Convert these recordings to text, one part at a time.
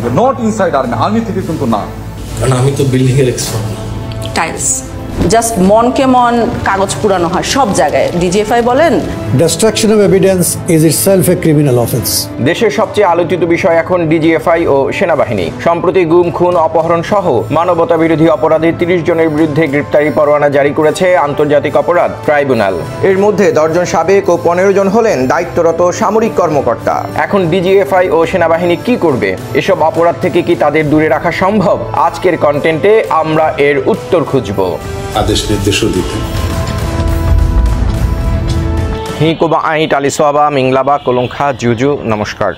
থেকে, not inside army, army থেকে কিন্তু না। কারণ আমি তো বিল্ডিং এর এক্সপার্ট। টাইলস জাস্ট মনকে মন কাগজ পুরানো হয় সব জায়গায়, ডিজিএফআই বলেন। Destruction of evidence is itself a criminal offense. দেশের সবচেয়ে আলোচিত বিষয় এখন ডিজিএফআই ও সেনাবাহিনী। সম্প্রতি গুম, খুন, অপহরণ সহ মানবতা বিরোধী অপরাধে 30 জনের বিরুদ্ধে গ্রেপ্তারি পরোয়ানা জারি করেছে আন্তর্জাতিক অপরাধ ট্রাইব্যুনাল। এর মধ্যে 10 জন সাবেক ও 15 জন হলেন দায়িত্বরত সামরিক কর্মকর্তা। এখন ডিজিএফআই ও সেনাবাহিনী কি করবে? এসব অপরাধ থেকে কি তাদের দূরে রাখা সম্ভব? আজকের কন্টেন্টে আমরা এর উত্তর খুঁজব। আদেশ নির্দেশও দিতেন। হিকোবা আইট আলিসোয়াবা মিংলাবা কোলংখা জুজু। নমস্কার,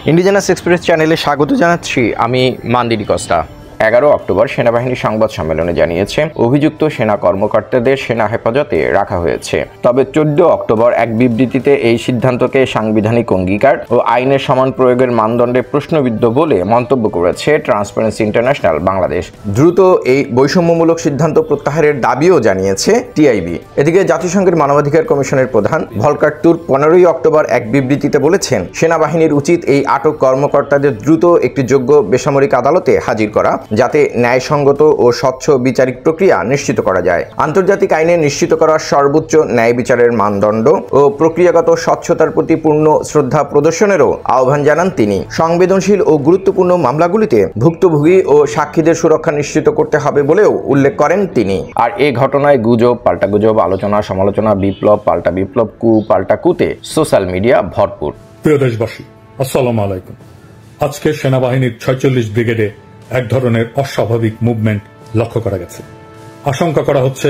ইন্ডিজেনাস এক্সপ্রেস চ্যানেলে স্বাগত জানাচ্ছি। আমি মান্দিরি কস্তা। 11 অক্টোবর সেনাবাহিনী সংবাদ সম্মেলনে জানিয়েছে অভিযুক্ত সেনা কর্মকর্তাদের সেনা হেফাজতে রাখা হয়েছে। তবে 14 অক্টোবর এক বিবৃতিতে এই সিদ্ধান্তকে সাংবিধানিক অঙ্গীকার ও আইনের সমান প্রয়োগের মানদণ্ডে প্রশ্নবিদ্ধ বলে মন্তব্য করেছে ট্রান্সপারেন্সি ইন্টারন্যাশনাল বাংলাদেশ। দ্রুত এই বৈষম্যমূলক সিদ্ধান্ত প্রত্যাহারের দাবিও জানিয়েছে টিআইবি। এদিকে জাতিসংঘের মানবাধিকার কমিশনের প্রধান ভলকার তুর্ক 15 অক্টোবর এক বিবৃতিতে বলেছেন, সেনাবাহিনীর উচিত এই আটক কর্মকর্তাদের দ্রুত একটি যোগ্য বেসামরিক আদালতে হাজির করা, যাতে ন্যায়সঙ্গত ও স্বচ্ছ বিচারিক প্রক্রিয়া নিশ্চিত করা যায়। আন্তর্জাতিক আইনে নিশ্চিত করা সর্বোচ্চ ন্যায় বিচারের মানদণ্ড ও প্রক্রিয়াগত স্বচ্ছতার প্রতি পূর্ণ শ্রদ্ধা প্রদর্শনেরও আহ্বান জানান তিনি। সংবেদনশীল ও গুরুত্বপূর্ণ মামলাগুলিতে ভুক্তভোগী ও সাক্ষীদের সুরক্ষা নিশ্চিত করতে হবে বলেও উল্লেখ করেন তিনি। আর এই ঘটনায় গুজব, পাল্টা গুজব, আলোচনা, সমালোচনা, বিপ্লব, পাল্টা বিপ্লব, কু পাল্টা কুতে সোশ্যাল মিডিয়া ভরপুর। প্রিয় দেশবাসী, আসসালামু আলাইকুম। আজকে সেনাবাহিনীর 46 ব্রিগেডে এক ধরনের অস্বাভাবিক মুভমেন্ট লক্ষ্য করা গেছে। আশঙ্কা করা হচ্ছে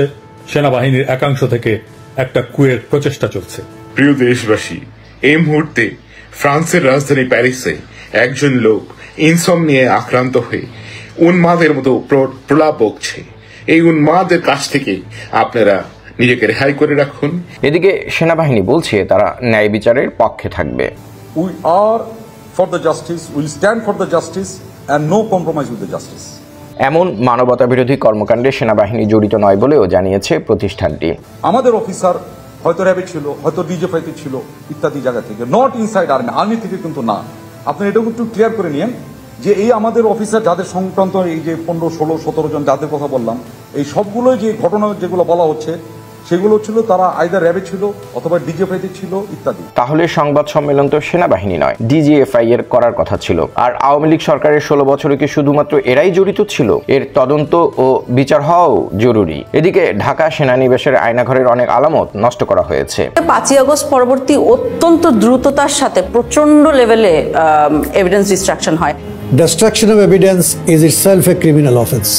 সেনাবাহিনীর একাংশ থেকে একটা কুয়ের প্রচেষ্টা চলছে। প্রিয় দেশবাসী, এই মুহূর্তে ফ্রান্সের রাজধানী প্যারিসে একজন লোক ইনসমনিয়ায় আক্রান্ত হয়ে উন্মাদের মতো প্রলাপ বকছে। এই উন্মাদের কাছ থেকে আপনারা নিজেকে রেহাই করে রাখুন। এদিকে সেনাবাহিনী বলছে তারা ন্যায় বিচারের পক্ষে থাকবে। We are for the justice, will stand for the justice and no compromise with the justice. এমন মানবতা বিরোধী কর্মকাণ্ডে সেনাবাহিনী জড়িত নয় বলেও জানিয়েছে প্রতিষ্ঠানটি। আমাদের অফিসার হয়তো র্যাবে ছিল, হয়তো ডিজিএফআইতে ছিল, ইত্যাদি জায়গা থেকে, নট ইনসাইড আর্মি, আর্মি থেকে কিন্তু না। আপনি এটাও একটু ক্লিয়ার করে নিন যে এই আমাদের অফিসার যাদের সংক্রান্ত এই যে 15, 16, 17 জন যাদের কথা বললাম, এই সবগুলো যে ঘটনা যেগুলো বলা হচ্ছে সেগুলো ছিল তারা আইদার র্যাবে ছিল অথবা ডিজিএফআইতে ছিল ইত্যাদি। তাহলে সংবাদ সম্মেলন তো সেনাবাহিনী নয়, ডিজিএফআই এর করার কথা ছিল। আর আওয়ামী লীগ সরকারের 16 বছরে কি শুধুমাত্র এরাই জড়িত ছিল? এর তদন্ত ও বিচার হওয়াও জরুরি। এদিকে ঢাকা সেনানিবাসের আয়নাঘরের অনেক আলামত নষ্ট করা হয়েছে। 5 আগস্ট পরবর্তী অত্যন্ত দ্রুততার সাথে প্রচন্ড লেভেলে এভিডেন্স ডিস্ট্রাকশন হয়। Destruction of evidence is itself a criminal offense.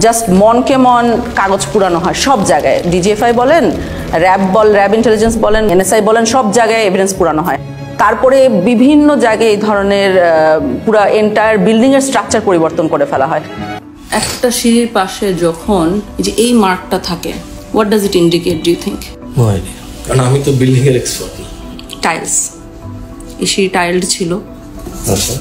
Just মনকে মন কাগজ পুরানো হয় সব জায়গায়, ডিজিএফআই বলেন, র্যাব ইন্টেলিজেন্স বলেন, এনএসআই বলেন, সব জায়গায় এভিডেন্স পুরানো হয়। তারপরে বিভিন্ন জায়গায় এই ধরনের পুরো এন্টায়ার বিল্ডিং এর স্ট্রাকচার পরিবর্তন করে ফেলা হয়। একটা সিঁড়ির পাশে যখন এই মার্কটা থাকে, what does it indicate, do you think? কারণ আমি তো বিল্ডিং এর এক্সপার্ট। টাইলস, এই সিঁড়ি টাইলড ছিল। আচ্ছা,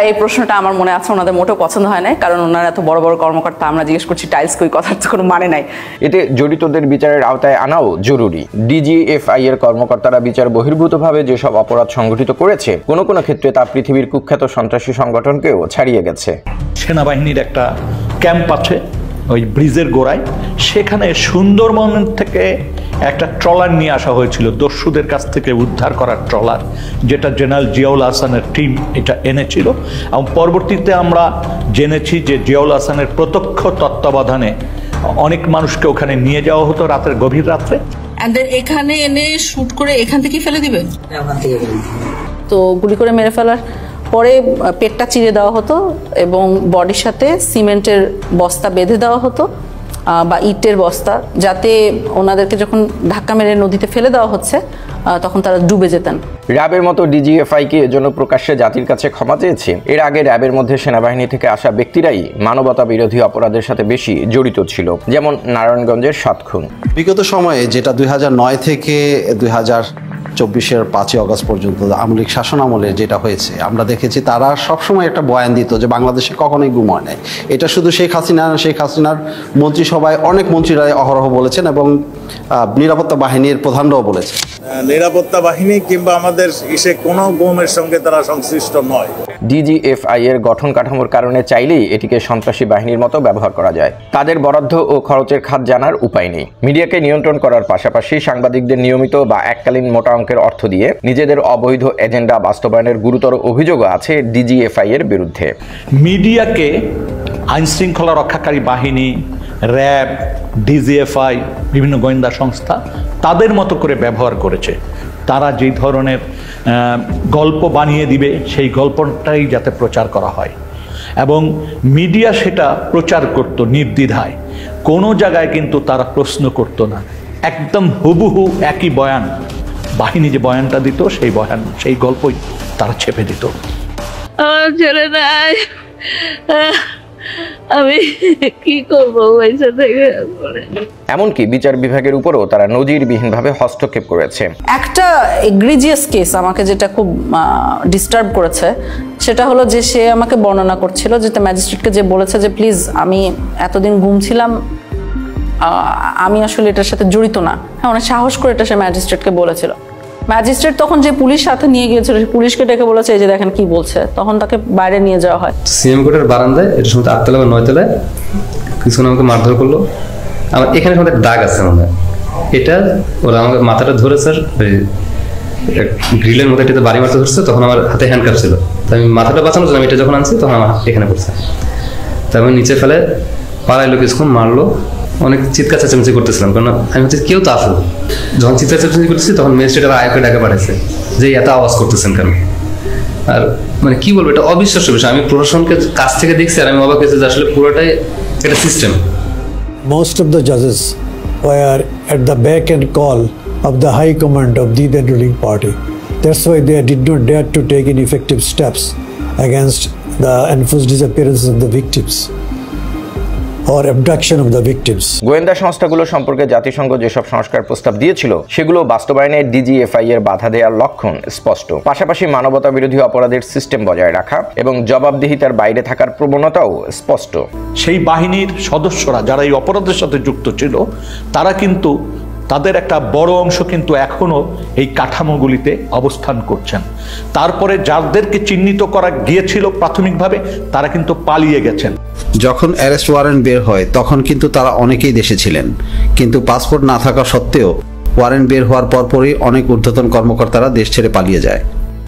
এই প্রশ্নটা আমার মনে আছে ওনাদের মোটেও পছন্দ হয় না, কারণ ওনারা এত বড় বড় কর্মকর্তা, আমরা জিজ্ঞেস করছি টাইলস কই, কথার তো কোনো মানে নাই। এতে জড়িতদের বিচারের আওতায় আনাও জরুরি। ডিজিএফআই এর কর্মকর্তারা বিচার বহির্ভূতভাবে যেসব অপরাধ সংগঠিত করেছে, কোনো কোনো ক্ষেত্রে তা পৃথিবীর কুখ্যাত সন্ত্রাসী সংগঠনকেও ছাড়িয়ে গেছে। সেনাবাহিনীর একটা ক্যাম্প আছে ওই ব্রিজের গোড়ায়, সেখানে সুন্দরবন থেকে একটা ট্রলার নিয়ে আসা হয়েছিল, দস্যুদের কাছ থেকে উদ্ধার করার ট্রলার, যেটা জেনারেল জিয়াউল হাসানের টিম এটা এনেছিল। এবং পরবর্তীতে আমরা জেনেছি যে জিয়াউল হাসানের প্রত্যক্ষ তত্ত্বাবধানে অনেক মানুষকে ওখানে নিয়ে যাওয়া হতো রাতের গভীর রাত্রে। এখানে এনে শুট করে এখান থেকে ফেলে দিবে, তো গুলি করে মেরে ফেলার পরে পেটটা চিরে দেওয়া হতো এবং বডির সাথে সিমেন্টের বস্তা বেঁধে দেওয়া হতো বা ইটের বস্তা, যাতে ওনাদেরকে যখন ধাক্কা মেরে নদীতে ফেলে দেওয়া হচ্ছে তখন তারা ডুবে যেতেন। র্যাবের মতো ডিজিএফআই কি এজন্য প্রকাশ্যে জাতির কাছে ক্ষমা চেয়েছে? এর আগে র্যাবের মধ্যে সেনাবাহিনী থেকে আসা ব্যক্তিরাই মানবতা বিরোধী অপরাধের সাথে বেশি জড়িত ছিল, যেমন নারায়ণগঞ্জের 7 খুন। বিগত সময়ে যেটা 2009 থেকে 2024-এর 5 আগস্ট পর্যন্ত আওয়ামী লীগ শাসন আমলে যেটা হয়েছে, আমরা দেখেছি তারা সবসময় একটা বয়ান দিত যে বাংলাদেশে কখনোই গুম হয় নাই। এটা শুধু শেখ হাসিনার মন্ত্রিসভায় অনেক মন্ত্রীরা অহরহ বলেছেন এবং নিরাপত্তা বাহিনীর প্রধানরাও বলেছেন। নিরাপত্তা বাহিনী কিংবা আমাদের কোনো গুমের সঙ্গে তারা সংশ্লিষ্ট নয়। ডিজিএফআই এর গঠন কাঠামোর কারণে চাইলেই এটিকে সন্ত্রাসী বাহিনীর মতো ব্যবহার করা যায়। তাদের বরাদ্দ ও খরচের খাত জানার উপায় নেই। মিডিয়াকে নিয়ন্ত্রণ করার পাশাপাশি সাংবাদিকদের নিয়মিত বা এককালীন মোটা অঙ্কের অর্থ দিয়ে নিজেদের অবৈধ এজেন্ডা বাস্তবায়নের গুরুতর অভিযোগও আছে ডিজিএফআই এর বিরুদ্ধে। মিডিয়াকে আইনশৃঙ্খলা রক্ষাকারী বাহিনী, র্যাব, ডিজিএফআই, বিভিন্ন গোয়েন্দা সংস্থা তাদের মতো করে ব্যবহার করেছে। তারা যেই ধরনের গল্প বানিয়ে দিবে সেই গল্পটাই যাতে প্রচার করা হয়, এবং মিডিয়া সেটা প্রচার করত নির্দ্বিধায়। কোনো জায়গায় কিন্তু তারা প্রশ্ন করত না, একদম হুবহু একই বয়ান, বাহিনী যে বয়ানটা দিত সেই বয়ান, সেই গল্পই তারা ছেপে দিত। আমার ছেলে নাই, আমি কি করবো পয়সা থেকে। এমনকি বিচার বিভাগের উপরও তারা নজিরবিহীনভাবে হস্তক্ষেপ করেছে। একটা এগ্রিজিয়াস কেস আমাকে যেটা খুব ডিস্টার্ব করেছে সেটা হলো যে সে আমাকে বর্ণনা করছিল, যেটা ম্যাজিস্ট্রেটকে যে বলেছে যে প্লিজ আমি এতদিন ঘুমছিলাম, আমি আসলে এটার সাথে জড়িত না। হ্যাঁ, অনেক সাহস করে এটা সে ম্যাজিস্ট্রেটকে বলেছিল। ম্যাজিস্ট্রেট তখন যে পুলিশ সাথে নিয়ে গিয়েছিল, পুলিশকে ডেকে বলেছে এই যে দেখেন কি বলছে, তখন তাকে বাইরে নিয়ে যাওয়া হয়। সিএম কোর্টের বারান্দায়, এটা সময় 8তলা বা 9তলায় কিছুক্ষণ আমাকে মারধর করলো। আমার এখানে আমাদের দাগ আছে, মানে এটা ওরা আমাকে মাথাটা ধরে স্যার গ্রিলের মধ্যে এটাতে বাড়ি মারতে ধরছে, তখন আমার হাতে হ্যান্ডকাপ ছিল। তো আমি মাথাটা বাঁচানোর জন্য আমি এটা যখন আনছি তখন আমার এখানে পড়ছে। তাই আমি নিচে ফেলে পাড়াইলো, কিছুক্ষণ মারলো, অনেক চিৎকার চেঁচামেচি করতেছিলাম, কারণ আমি হচ্ছে কেউ তো আসলো। যখন চিৎকার চেঁচামেচি করতেছি তখন ম্যাজিস্ট্রেট আয়োকে ডাকা পাঠাইছে যে এত আওয়াজ করতেছেন কেন। আর মানে কি বলবো, এটা অবিশ্বাস্য বিষয়। আমি প্রশাসনকে কাছ থেকে দেখছি আর আমি অবাক হয়েছি যে আসলে পুরোটাই একটা system. Most of the judges were at the beck and call of the high command of the then ruling party. That's why they did not dare to take any effective steps against the enforced disappearances of the victims or abduction of the victims. গোয়েন্দা সংস্থাগুলো সম্পর্কে জাতিসংঘ যেসব সংস্কার প্রস্তাব দিয়েছিল সেগুলো বাস্তবায়নে ডিজিএফআই এর বাধা দেওয়ার লক্ষণ স্পষ্ট। পাশাপাশি মানবতা বিরোধী অপরাধের সিস্টেম বজায় রাখা এবং জবাবদিহিতার বাইরে থাকার প্রবণতাও স্পষ্ট। সেই বাহিনীর সদস্যরা যারা এই অপরাধের সাথে যুক্ত ছিল তারা কিন্তু তাদের একটা বড় অংশ কিন্তু এখনো এই কাঠামোগুলিতে অবস্থান করছেন। তারপরে যাদেরকে চিহ্নিত করা গিয়েছিল প্রাথমিকভাবে তারা কিন্তু পালিয়ে গেছেন। যখন অ্যারেস্ট ওয়ারেন্ট বের হয় তখন কিন্তু তারা অনেকেই দেশে ছিলেন, কিন্তু পাসপোর্ট না থাকা সত্ত্বেও ওয়ারেন্ট বের হওয়ার পরপরই অনেক ঊর্ধ্বতন কর্মকর্তারা দেশ ছেড়ে পালিয়ে যায়।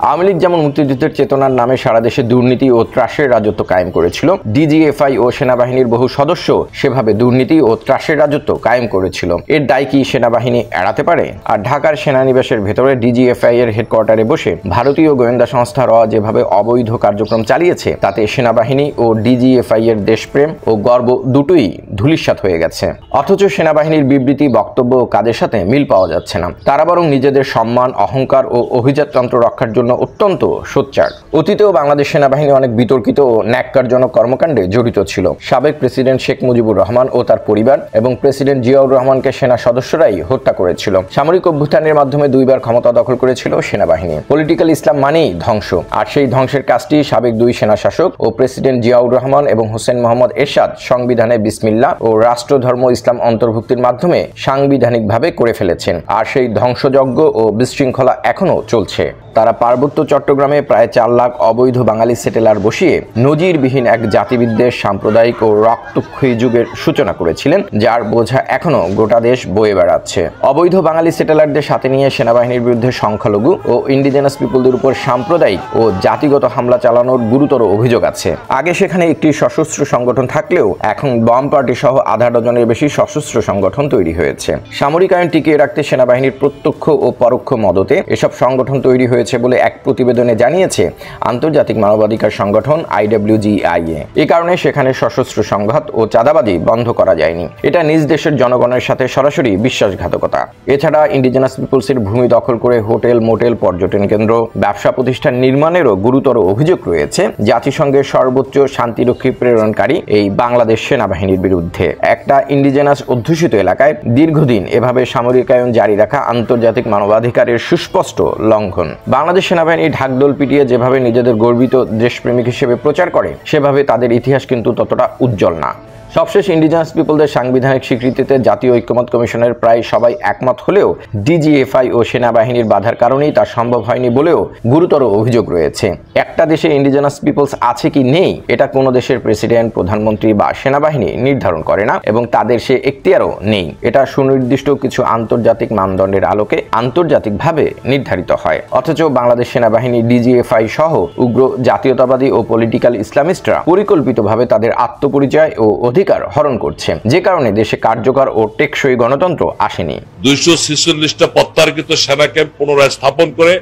আওয়ামী লীগ যেমন মুক্তিযুদ্ধের চেতনার নামে সারা দেশে দুর্নীতি ও ত্রাসের রাজত্ব কায়েম করেছিল, ডিজিএফআই ও সেনাবাহিনীর বহু সদস্য সেভাবে দুর্নীতি ও ত্রাসের রাজত্ব কায়েম করেছিল। এর দায় কি সেনাবাহিনী এড়াতে পারে? আর ঢাকার সেনানিবাসের ভেতরে ডিজিএফআই এর হেডকোয়ার্টারে বসে ভারতীয় গোয়েন্দা সংস্থা র যেভাবে অবৈধ কার্যক্রম চালিয়েছে তাতে সেনাবাহিনী ও ডিজিএফআই এর দেশপ্রেম ও গর্ব দুটোই ধূলিসাৎ হয়ে গেছে। অথচ সেনাবাহিনীর বিবৃতি, বক্তব্য ও কাজের সাথে মিল পাওয়া যাচ্ছে না। তারা বরং নিজেদের সম্মান, অহংকার ও অভিজাততন্ত্র রক্ষার জন্য অত্যন্ত সোচ্চার। অতীতেও বাংলাদেশ সেনাবাহিনী অনেক বিতর্কিত ও ন্যাক্কারজনক কর্মকাণ্ডে জড়িত ছিল। সাবেক প্রেসিডেন্ট শেখ মুজিবুর রহমান ও তার পরিবার এবং প্রেসিডেন্ট জিয়াউর রহমানকে সেনা সদস্যরাই হত্যা করেছিল। সামরিক অভ্যুত্থানের মাধ্যমে 2 বার ক্ষমতা দখল করেছিল সেনাবাহিনী। পলিটিক্যাল ইসলাম মানেই ধ্বংস, আর সেই ধ্বংসের কাজটি সাবেক 2 সেনা শাসক ও প্রেসিডেন্ট জিয়াউর রহমান এবং হোসেন মোহাম্মদ এরশাদ সংবিধানে বিসমিল্লাহ ও রাষ্ট্রধর্ম ইসলাম অন্তর্ভুক্তির মাধ্যমে সাংবিধানিকভাবে করে ফেলেছেন। আর সেই ধ্বংসযজ্ঞ ও বিশৃঙ্খলা এখনো চলছে। তারা পার্বত্য চট্টগ্রামে প্রায় 4 লাখ অবৈধ বাঙালি সেটেলার বসিয়ে নজিরবিহীন এক জাতিবিদ্বেষ, সাম্প্রদায়িক ও রক্তক্ষয়ী যুগের সূচনা করেছিলেন, যার বোঝা এখনো গোটা দেশ বয়ে বেড়াচ্ছে। অবৈধ বাঙালি সেটেলারদের সাথে নিয়ে সেনাবাহিনীর বিরুদ্ধে সংখ্যালঘু ও ইন্ডিজেনাস পিপলদের উপর সাম্প্রদায়িক ও জাতিগত হামলা চালানোর গুরুতর অভিযোগ আছে। আগে সেখানে একটি সশস্ত্র সংগঠন থাকলেও এখন বাম পার্টি সহ আধা ডজনের বেশি সশস্ত্র সংগঠন তৈরি হয়েছে। সামরিক আইন টিকিয়ে রাখতে সেনাবাহিনীর প্রত্যক্ষ ও পরোক্ষ মদতে এসব সংগঠন তৈরি হয়েছে বলে এক প্রতিবেদনে জানিয়েছে আন্তর্জাতিক মানবাধিকার সংগঠন IWGIA। এই কারণে সেখানে সশস্ত্র সংঘাত ও চাঁদাবাজি বন্ধ করা যায়নি। এটা নিজ দেশের জনগণের সাথে সরাসরি বিশ্বাসঘাতকতা। এছাড়া ইন্ডিজেনাস পিপলসের ভূমি দখল করে হোটেল, মোটেল, পর্যটন কেন্দ্র, ব্যবসা প্রতিষ্ঠান নির্মাণেরও গুরুতর অভিযোগ রয়েছে জাতিসংঘের সর্বোচ্চ শান্তিরক্ষী প্রেরণকারী এই বাংলাদেশ সেনাবাহিনীর বিরুদ্ধে। একটা ইন্ডিজেনাস অধ্যুষিত এলাকায় দীর্ঘদিন এভাবে সামরিকায়ন জারি রাখা আন্তর্জাতিক মানবাধিকারের সুস্পষ্ট লঙ্ঘন। বাংলাদেশ সেনাবাহিনী ঢাকঢোল পিটিয়ে যেভাবে নিজেদের গর্বিত দেশপ্রেমিক হিসেবে প্রচার করে, সেভাবে তাদের ইতিহাস কিন্তু ততটা উজ্জ্বল না। সবশেষ ইন্ডিজিনাস পিপলদের সাংবিধানিক স্বীকৃতিতে জাতীয় ঐক্যমত কমিশনের প্রায় সবাই একমত হলেও ডিজিএফআই ও সেনাবাহিনীর বাধার কারণেই তা সম্ভব হয়নি বলেও গুরুতর অভিযোগ রয়েছে। একটা দেশে ইন্ডিজিনাস পিপলস আছে কি নেই এটা কোনো দেশের প্রেসিডেন্ট, প্রধানমন্ত্রী বা সেনাবাহিনী নির্ধারণ করে না এবং তাদের সে এখতিয়ারও নেই। এটা সুনির্দিষ্ট কিছু আন্তর্জাতিক মানদণ্ডের আলোকে আন্তর্জাতিকভাবে নির্ধারিত হয়। অথচ বাংলাদেশ সেনাবাহিনী, ডিজিএফআই সহ উগ্র জাতীয়তাবাদী ও পলিটিক্যাল ইসলামিস্টরা পরিকল্পিতভাবে তাদের আত্মপরিচয় ও অধিকার হরণ করছে, যে কারণে দেশে কার্যকর ও টেকসই গণতন্ত্র আসেনি। 246টা প্রত্যার্পিত সেনা ক্যাম্প পুনরায় স্থাপন করে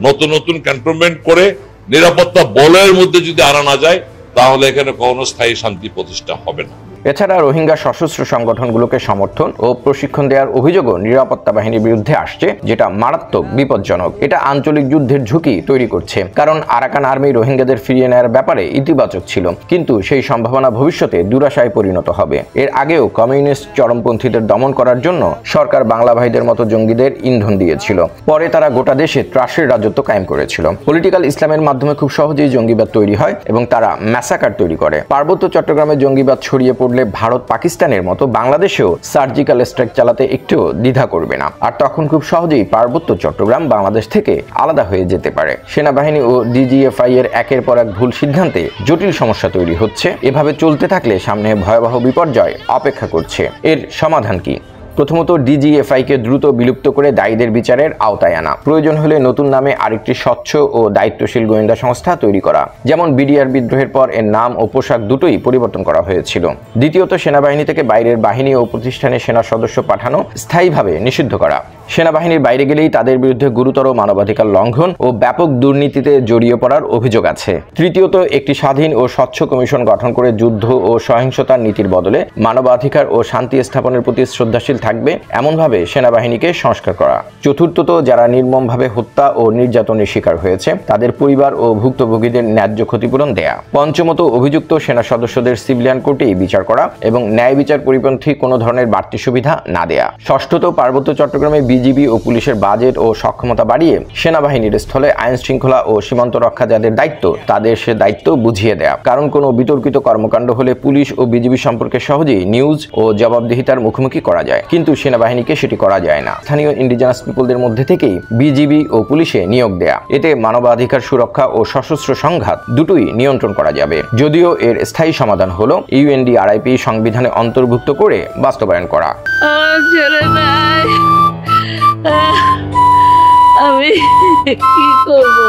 নতুন নতুন ক্যান্টনমেন্ট করে নিরাপত্তা বলয়ের মধ্যে যদি আনা না যায় তাহলে এখানে কোনো স্থায়ী শান্তি প্রতিষ্ঠা হবে না। এছাড়া রোহিঙ্গা সশস্ত্র সংগঠনগুলোকে সমর্থন ও প্রশিক্ষণ দেওয়ার অভিযোগও নিরাপত্তা বাহিনীর বিরুদ্ধে আসছে, যেটা মারাত্মক বিপজ্জনক। এটা আঞ্চলিক যুদ্ধের ঝুঁকি তৈরি করছে, কারণ আরাকান আর্মি রোহিঙ্গাদের ফিরিয়ে নেওয়ার ব্যাপারে ইতিবাচক ছিল, কিন্তু সেই সম্ভাবনা ভবিষ্যতে দুরাশায় পরিণত হবে। এর আগেও কমিউনিস্ট চরমপন্থীদের দমন করার জন্য সরকার বাংলা ভাইদের মতো জঙ্গিদের ইন্ধন দিয়েছিল। পরে তারা গোটা দেশে ত্রাসের রাজত্ব কায়েম করেছিল। পলিটিক্যাল ইসলামের মাধ্যমে খুব সহজেই জঙ্গিবাদ তৈরি হয় এবং তারা ম্যাসাকার তৈরি করে। পার্বত্য চট্টগ্রামে জঙ্গিবাদ ছড়িয়ে পড়লে ভারত পাকিস্তানের মতো বাংলাদেশেও সার্জিক্যাল স্ট্রাইক চালাতে একটুও দ্বিধা করবে না, আর তখন খুব সহজেই পার্বত্য চট্টগ্রাম বাংলাদেশ থেকে আলাদা হয়ে যেতে পারে। সেনাবাহিনী ও ডিজিএফআই এর একের পর এক ভুল সিদ্ধান্তে জটিল সমস্যা তৈরি হচ্ছে। এভাবে চলতে থাকলে সামনে ভয়াবহ বিপর্যয় অপেক্ষা করছে। এর সমাধান কি? প্রথমত, ডিজিএফআইকে দ্রুত বিলুপ্ত করে দায়ীদের বিচারের আওতায় আনা। প্রয়োজন হলে নতুন নামে আরেকটি স্বচ্ছ ও দায়িত্বশীল গোয়েন্দা সংস্থা তৈরি করা, যেমন বিডিআর বিদ্রোহের পর এর নাম ও পোশাক দুটোই পরিবর্তন করা হয়েছিল। দ্বিতীয়ত, সেনাবাহিনী থেকে বাইরের বাহিনী ও প্রতিষ্ঠানে সেনা সদস্য পাঠানো স্থায়ীভাবে নিষিদ্ধ করা। সেনাবাহিনীর বাইরে গেলেই তাদের বিরুদ্ধে গুরুতর মানবাধিকার লঙ্ঘন ও ব্যাপক দুর্নীতিতে জড়িয়ে পড়ার অভিযোগ আছে। তৃতীয়ত, একটি স্বাধীন ও স্বচ্ছ কমিশন গঠন করে যুদ্ধ ও সহিংসতার নীতির বদলে মানবাধিকার ও শান্তি স্থাপনের প্রতি শ্রদ্ধাশীল থাকবে এমনভাবে সেনাবাহিনীকে সংস্কার করা। চতুর্থত, যারা নির্মমভাবে হত্যা ও নির্যাতনের শিকার হয়েছে তাদের পরিবার ও ভুক্তভোগীদের ন্যায্য ক্ষতিপূরণ দেয়া। পঞ্চমত, অভিযুক্ত সেনা সদস্যদের সিভিলিয়ান কোর্টেই বিচার করা এবং ন্যায় বিচার পরিপন্থী কোনো ধরনের বাড়তি সুবিধা না দেয়া। ষষ্ঠত, পার্বত্য চট্টগ্রামে বিজিবি ও পুলিশের বাজেট ও সক্ষমতা বাড়িয়ে সেনাবাহিনীর স্থলে আইন শৃঙ্খলা ও সীমান্ত রক্ষা যাদের দায়িত্ব তাদের সে দায়িত্ব বুঝিয়ে দেয়া। কারণ কোনো বিতর্কিত কর্মকাণ্ড হলে পুলিশ ও বিজিবি সম্পর্কে সহজেই নিউজ ও জবাবদিহিতার মুখোমুখি করা যায়, কিন্তু সেনাবাহিনীকে সেটি করা যায় না। স্থানীয় ইন্ডিজিনাস পিপলদের মধ্যে থেকেই বিজিবি ও পুলিশে নিয়োগ দেয়া। এতে মানবাধিকার সুরক্ষা ও সশস্ত্র সংঘাত দুটোই নিয়ন্ত্রণ করা যাবে। যদিও এর স্থায়ী সমাধান হলো ইউএনডিআরআইপি সংবিধানে অন্তর্ভুক্ত করে বাস্তবায়ন করা। আমি কি করবো?